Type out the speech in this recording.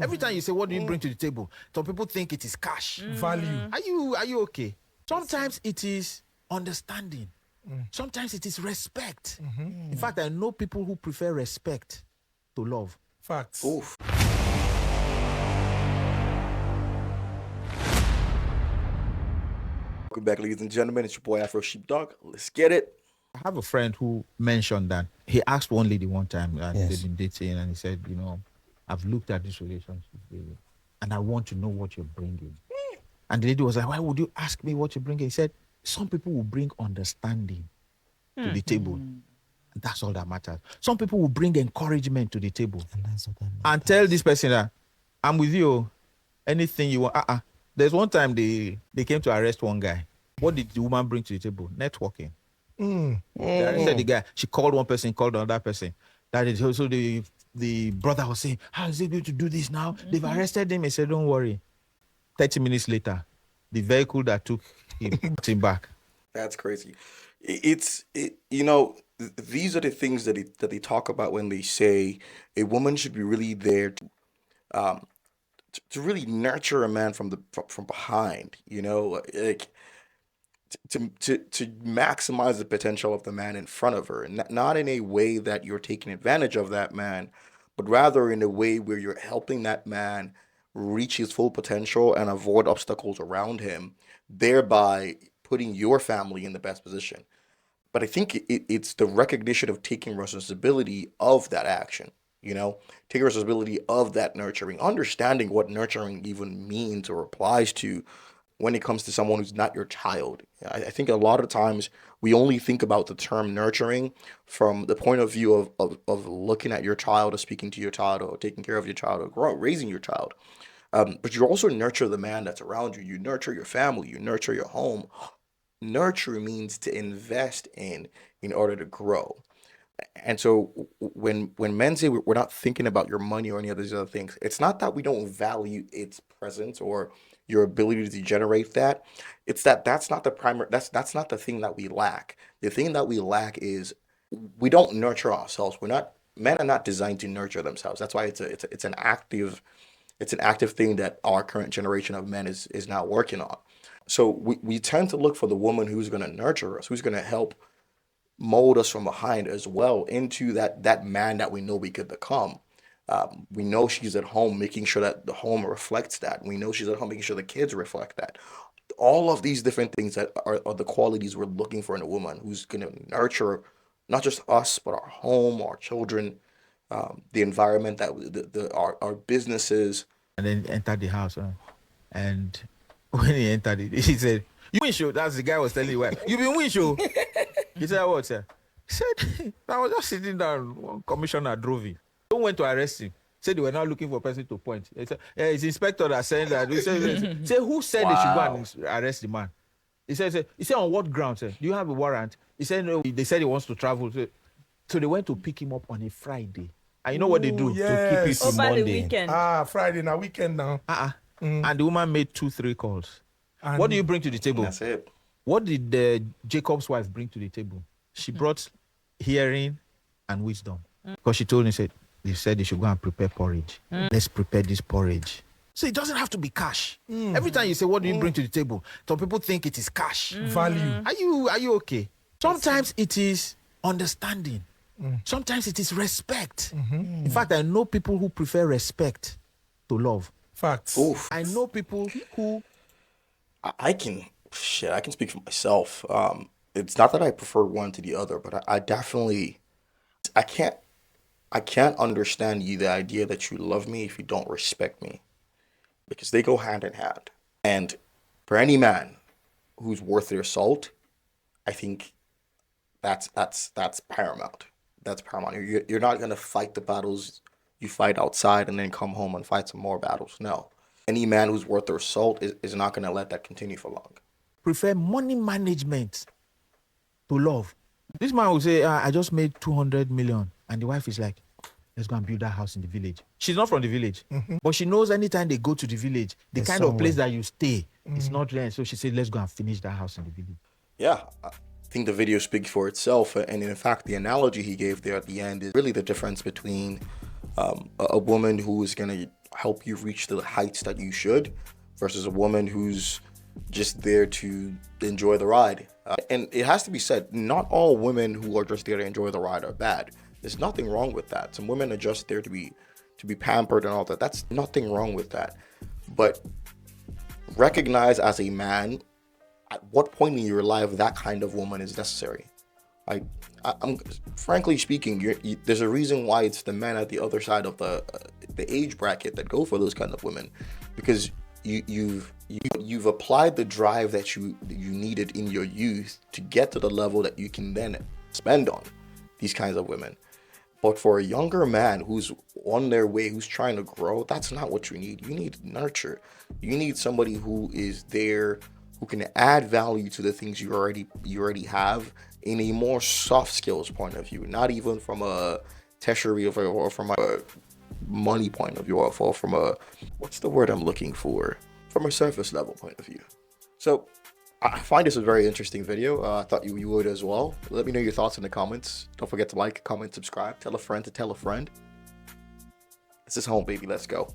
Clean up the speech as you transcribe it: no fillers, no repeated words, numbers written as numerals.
Every time you say, what do you bring to the table? Some people think it is cash. Value. Are you okay? Sometimes it is understanding. Sometimes it is respect. In fact, I know people who prefer respect to love. Facts. Oof. Welcome back, ladies and gentlemen. It's your boy Afro, SheepDog. Let's get it. I have a friend who mentioned that he asked one lady one time that Yes. they've been dating, and he said, I've looked at this relationship, baby, and I want to know what you're bringing. And the lady was like, why would you ask me what you're bringing? He said, some people will bring understanding to the table. And that's all that matters. Some people will bring encouragement to the table. And that's what that matters. And tell this person that, I'm with you. Anything you want. There's one time they came to arrest one guy. What did the woman bring to the table? Networking. They arrested the guy. She called one person, called another person. That is also the brother was saying, how is he going to do this now? They've arrested him. He said, don't worry. 30 minutes later, the vehicle that took him got him back. That's crazy. These are the things that they talk about when they say a woman should be really there to really nurture a man from behind. Like to maximize the potential of the man in front of her, and not in a way that you're taking advantage of that man, but rather in a way where you're helping that man reach his full potential and avoid obstacles around him, thereby putting your family in the best position. But I think it's the recognition of taking responsibility of that action, taking responsibility of that nurturing, understanding what nurturing even means or applies to when it comes to someone who's not your child. I think a lot of times we only think about the term nurturing from the point of view of looking at your child or speaking to your child or taking care of your child or raising your child. But you also nurture the man that's around you. You nurture your family. You nurture your home. Nurture means to invest in order to grow. And so when men say we're not thinking about your money or any of these other things, it's not that we don't value its presence or your ability to generate that. It's that's not the primary, that's not the thing that we lack. The thing that we lack is we don't nurture ourselves. Men are not designed to nurture themselves. That's why it's an active thing that our current generation of men is now working on. So we tend to look for the woman who's going to nurture us, who's going to help mold us from behind as well into that man that we know we could become. We know she's at home making sure that the home reflects that. We know she's at home making sure the kids reflect that. All of these different things that are the qualities we're looking for in a woman who's going to nurture not just us, but our home, our children, the environment, that our businesses. And then entered the house. And when he entered it, he said, you win show. That's the guy was telling you what. You been win show. He said, what, sir? He said, I was just sitting down. One commissioner drove him. Don't went to arrest him. Said they were now looking for a person to point. He said, it's inspector that said that. He said, who said they should go and arrest the man? He said, on what ground, sir? Do you have a warrant? He said, no. They said he wants to travel. So they went to pick him up on a Friday. And you know what they do to keep it to over Monday? the weekend. Friday now, weekend now. And the woman made 2-3 calls. And what do you bring to the table? That's it. What did Jacob's wife bring to the table? She brought hearing and wisdom. Because she told him, they said they should go and prepare porridge. Let's prepare this porridge. So it doesn't have to be cash. Every time you say, what do you bring to the table? Some people think it is cash. Value. Are you okay? Sometimes it is understanding. Sometimes it is respect. In fact, I know people who prefer respect to love. Facts. Oof. I know people who... I can speak for myself. It's not that I prefer one to the other, but I definitely, I can't understand the idea that you love me if you don't respect me, because they go hand in hand. And for any man who's worth their salt, I think that's paramount. That's paramount. You're not gonna fight the battles you fight outside and then come home and fight some more battles. No. Any man who's worth their salt is not going to let that continue for long. Prefer money management to love. This man will say, I just made 200 million. And the wife is like, let's go and build that house in the village. She's not from the village. But she knows anytime they go to the village, the kind of place that you stay is not there. So she said, let's go and finish that house in the village. Yeah. I think the video speaks for itself. And in fact, the analogy he gave there at the end is really the difference between a woman who is going to help you reach the heights that you should, versus a woman who's just there to enjoy the ride. And it has to be said, not all women who are just there to enjoy the ride are bad. There's nothing wrong with that. Some women are just there to be pampered and all that. That's nothing wrong with that. But recognize as a man at what point in your life that kind of woman is necessary. I'm frankly speaking, there's a reason why it's the men at the other side of the age bracket that go for those kind of women, because you've applied the drive that you needed in your youth to get to the level that you can then spend on these kinds of women. But for a younger man who's on their way, who's trying to grow, that's not what you need. You need nurture. You need somebody who is there, who can add value to the things you already have in a more soft skills point of view, not even from a tertiary or from a money point of view, or from a, what's the word I'm looking for? From a surface level point of view. So I find this a very interesting video. I thought you would as well. Let me know your thoughts in the comments. Don't forget to like, comment, subscribe, tell a friend to tell a friend. This is home, baby. Let's go.